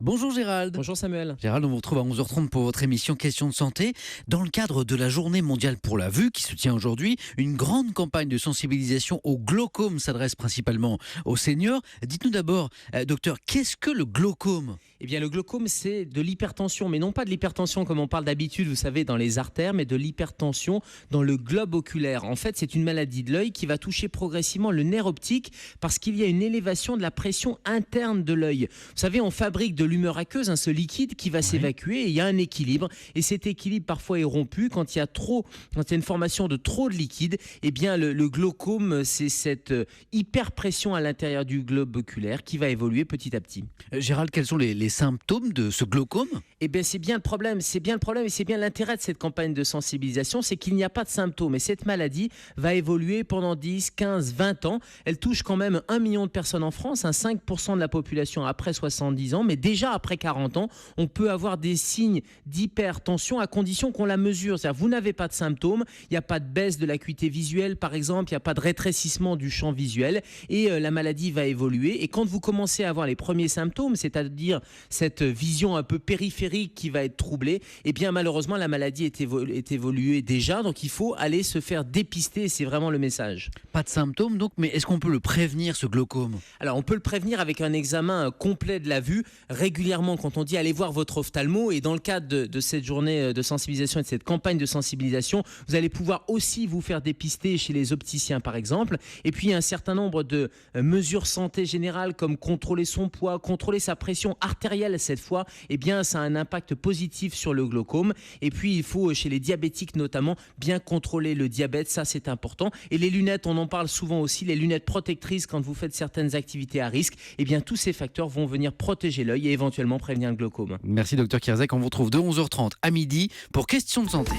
Bonjour Gérald. Bonjour Samuel. Gérald, on vous retrouve à 11h30 pour votre émission Questions de santé. Dans le cadre de la Journée mondiale pour la vue qui se tient aujourd'hui, une grande campagne de sensibilisation au glaucome s'adresse principalement aux seniors. Dites-nous d'abord, docteur, qu'est-ce que le glaucome ? Eh bien, le glaucome, c'est de l'hypertension, mais non pas de l'hypertension comme on parle d'habitude, vous savez, dans les artères, mais de l'hypertension dans le globe oculaire. En fait, c'est une maladie de l'œil qui va toucher progressivement le nerf optique parce qu'il y a une élévation de la pression interne de l'œil. Vous savez, on fabrique de l'humeur aqueuse, ce liquide qui va s'évacuer, et il y a un équilibre. Et cet équilibre parfois est rompu quand il y a une formation de trop de liquide. Eh bien, le glaucome, c'est cette hyperpression à l'intérieur du globe oculaire qui va évoluer petit à petit. Gérald, quels sont les symptômes de ce glaucome ? Eh bien, c'est bien le problème et c'est bien l'intérêt de cette campagne de sensibilisation, c'est qu'il n'y a pas de symptômes. Et cette maladie va évoluer pendant 10, 15, 20 ans. Elle touche quand même 1 million de personnes en France, 5% de la population après 70 ans, mais déjà après 40 ans, on peut avoir des signes d'hypertension à condition qu'on la mesure. C'est-à-dire, vous n'avez pas de symptômes, il n'y a pas de baisse de l'acuité visuelle, par exemple, il n'y a pas de rétrécissement du champ visuel et la maladie va évoluer. Et quand vous commencez à avoir les premiers symptômes, c'est-à-dire cette vision un peu périphérique qui va être troublée, eh bien malheureusement la maladie est évoluée déjà, donc il faut aller se faire dépister, c'est vraiment le message. Pas de symptômes donc, mais est-ce qu'on peut le prévenir ce glaucome ? Alors on peut le prévenir avec un examen complet de la vue, régulièrement quand on dit allez voir votre ophtalmo, et dans le cadre de cette journée de sensibilisation et de cette campagne de sensibilisation, vous allez pouvoir aussi vous faire dépister chez les opticiens par exemple, et puis un certain nombre de mesures santé générale comme contrôler son poids, contrôler sa pression artérielle cette fois, eh bien ça a un impact positif sur le glaucome. Et puis il faut chez les diabétiques notamment bien contrôler le diabète, ça c'est important. Et les lunettes, on en parle souvent aussi, les lunettes protectrices quand vous faites certaines activités à risque, eh bien tous ces facteurs vont venir protéger l'œil et éventuellement prévenir le glaucome. Merci docteur Kierzek, on vous retrouve de 11h30 à midi pour Questions de santé.